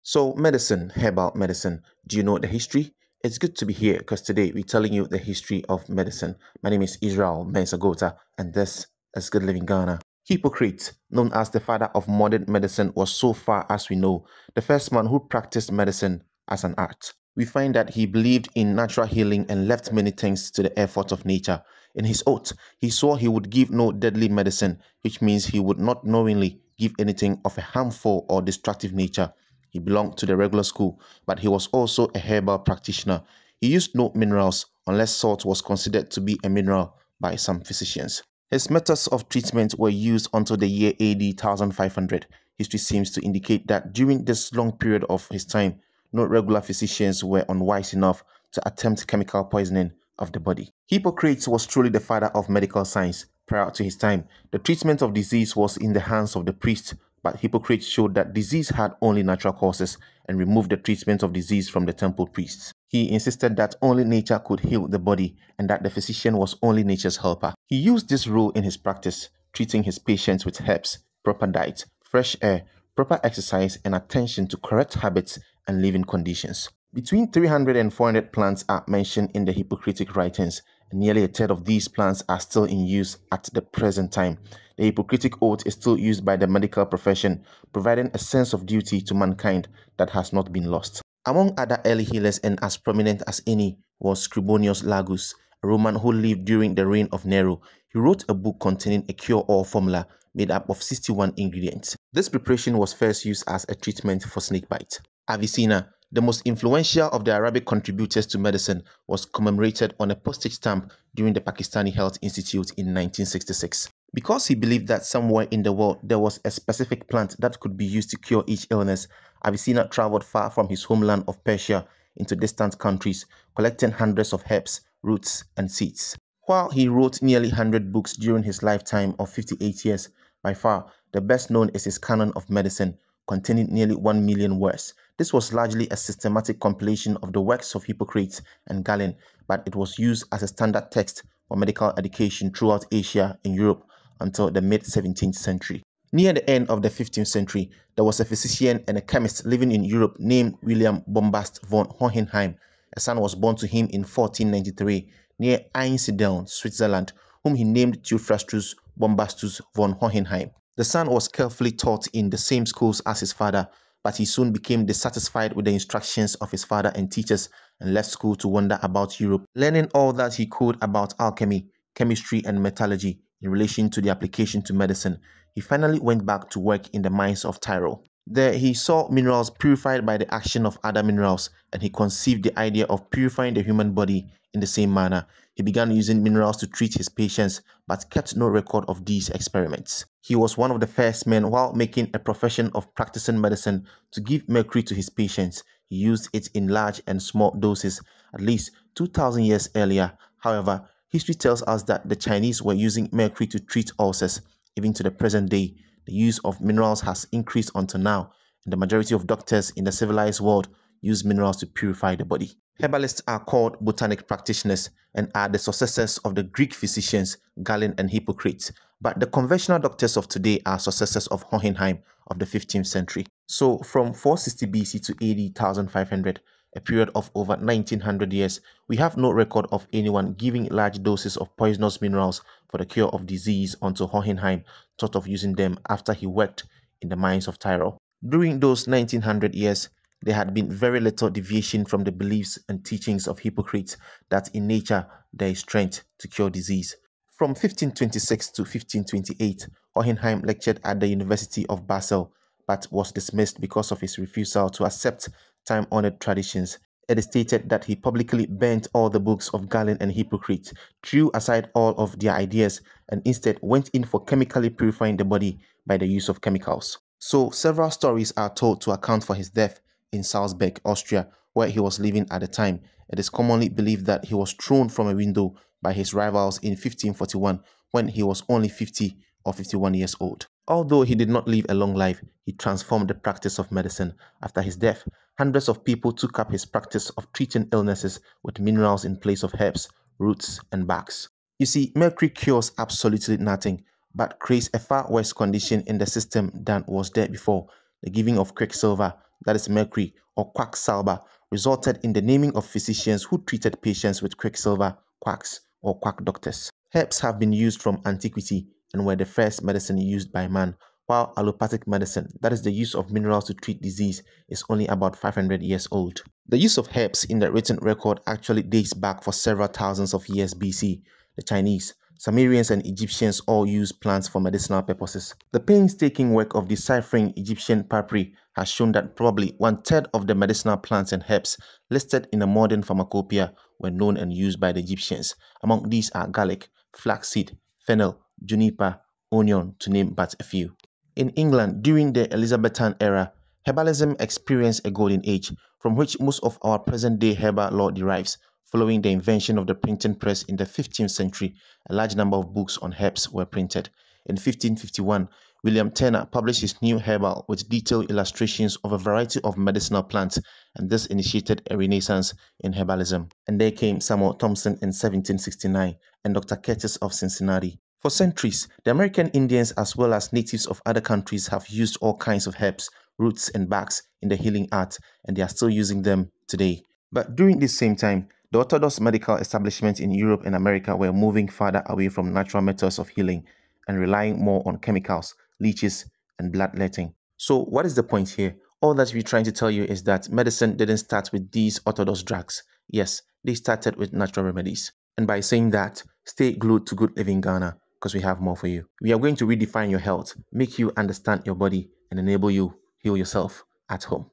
So, medicine, herbal medicine, do you know the history? It's good to be here because today we're telling you the history of medicine. My name is Israel Mensagota, and this is Good Living Ghana. Hippocrates, known as the father of modern medicine, was, so far as we know, the first man who practiced medicine as an art. We find that he believed in natural healing and left many things to the effort of nature. In his oath, he swore he would give no deadly medicine, which means he would not knowingly give anything of a harmful or destructive nature. He belonged to the regular school, but he was also a herbal practitioner. He used no minerals unless salt was considered to be a mineral by some physicians. His methods of treatment were used until the year AD 1500. History seems to indicate that during this long period of his time, no regular physicians were unwise enough to attempt chemical poisoning of the body. Hippocrates was truly the father of medical science. Prior to his time, the treatment of disease was in the hands of the priest, but Hippocrates showed that disease had only natural causes and removed the treatment of disease from the temple priests. He insisted that only nature could heal the body and that the physician was only nature's helper. He used this rule in his practice, treating his patients with herbs, proper diet, fresh air, proper exercise, and attention to correct habits and living conditions. Between 300 and 400 plants are mentioned in the Hippocratic writings, and nearly a third of these plants are still in use at the present time. The Hippocratic Oath is still used by the medical profession, providing a sense of duty to mankind that has not been lost. Among other early healers, and as prominent as any, was Scribonius Largus, a Roman who lived during the reign of Nero. He wrote a book containing a cure-all formula made up of 61 ingredients. This preparation was first used as a treatment for snakebite. Avicenna, the most influential of the Arabic contributors to medicine, was commemorated on a postage stamp during the Pakistani Health Institute in 1966. Because he believed that somewhere in the world there was a specific plant that could be used to cure each illness, Avicenna traveled far from his homeland of Persia into distant countries, collecting hundreds of herbs, roots, and seeds. While he wrote nearly 100 books during his lifetime of 58 years, by far the best known is his Canon of Medicine, containing nearly 1 million words. This was largely a systematic compilation of the works of Hippocrates and Galen, but it was used as a standard text for medical education throughout Asia and Europe until the mid-17th century. Near the end of the 15th century, there was a physician and a chemist living in Europe named William Bombast von Hohenheim. A son was born to him in 1493 near Einsiedeln, Switzerland, whom he named Theophrastus Bombastus von Hohenheim. The son was carefully taught in the same schools as his father, but he soon became dissatisfied with the instructions of his father and teachers and left school to wander about Europe, learning all that he could about alchemy, chemistry, and metallurgy in relation to the application to medicine. He finally went back to work in the mines of Tyrol. There he saw minerals purified by the action of other minerals, and he conceived the idea of purifying the human body in the same manner. He began using minerals to treat his patients, but kept no record of these experiments. He was one of the first men, while making a profession of practicing medicine, to give mercury to his patients. He used it in large and small doses, at least 2,000 years earlier. However, history tells us that the Chinese were using mercury to treat ulcers. Even to the present day, the use of minerals has increased until now, and the majority of doctors in the civilized world use minerals to purify the body. Herbalists are called botanic practitioners and are the successors of the Greek physicians Galen and Hippocrates, but the conventional doctors of today are successors of Hohenheim of the 15th century. So from 460 BC to AD 1500, a period of over 1900 years, we have no record of anyone giving large doses of poisonous minerals for the cure of disease until Hohenheim thought of using them after he worked in the mines of Tyrol. During those 1900 years, there had been very little deviation from the beliefs and teachings of Hippocrates that in nature there is strength to cure disease. From 1526 to 1528, Hohenheim lectured at the University of Basel, but was dismissed because of his refusal to accept time-honored traditions. It is stated that he publicly burnt all the books of Galen and Hippocrates, threw aside all of their ideas, and instead went in for chemically purifying the body by the use of chemicals. So several stories are told to account for his death in Salzburg, Austria, where he was living at the time. It is commonly believed that he was thrown from a window by his rivals in 1541 when he was only 50 or 51 years old. Although he did not live a long life, he transformed the practice of medicine. After his death, hundreds of people took up his practice of treating illnesses with minerals in place of herbs, roots, and barks. You see, mercury cures absolutely nothing, but creates a far worse condition in the system than was there before. The giving of quicksilver that is mercury, or quacksalber, resulted in the naming of physicians who treated patients with quicksilver, quacks, or quack doctors. Herbs have been used from antiquity and were the first medicine used by man, while allopathic medicine, that is the use of minerals to treat disease, is only about 500 years old. The use of herbs in the written record actually dates back for several thousands of years BC. The Chinese, Sumerians and Egyptians all used plants for medicinal purposes. The painstaking work of deciphering Egyptian papyri has shown that probably 1/3 of the medicinal plants and herbs listed in a modern pharmacopoeia were known and used by the Egyptians. Among these are garlic, flaxseed, fennel, juniper, onion, to name but a few. In England, during the Elizabethan era, herbalism experienced a golden age, from which most of our present-day herbal law derives. Following the invention of the printing press in the 15th century, a large number of books on herbs were printed. In 1551, William Turner published his new herbal with detailed illustrations of a variety of medicinal plants, and this initiated a renaissance in herbalism. And there came Samuel Thompson in 1769 and Dr. Curtis of Cincinnati. For centuries, the American Indians as well as natives of other countries have used all kinds of herbs, roots, and barks in the healing art, and they are still using them today. But during this same time, the orthodox medical establishments in Europe and America were moving farther away from natural methods of healing and relying more on chemicals, leeches, and bloodletting. So what is the point here? All that we're trying to tell you is that medicine didn't start with these orthodox drugs. Yes, they started with natural remedies. And by saying that, stay glued to Good Living Ghana, because we have more for you. We are going to redefine your health, make you understand your body, and enable you heal yourself at home.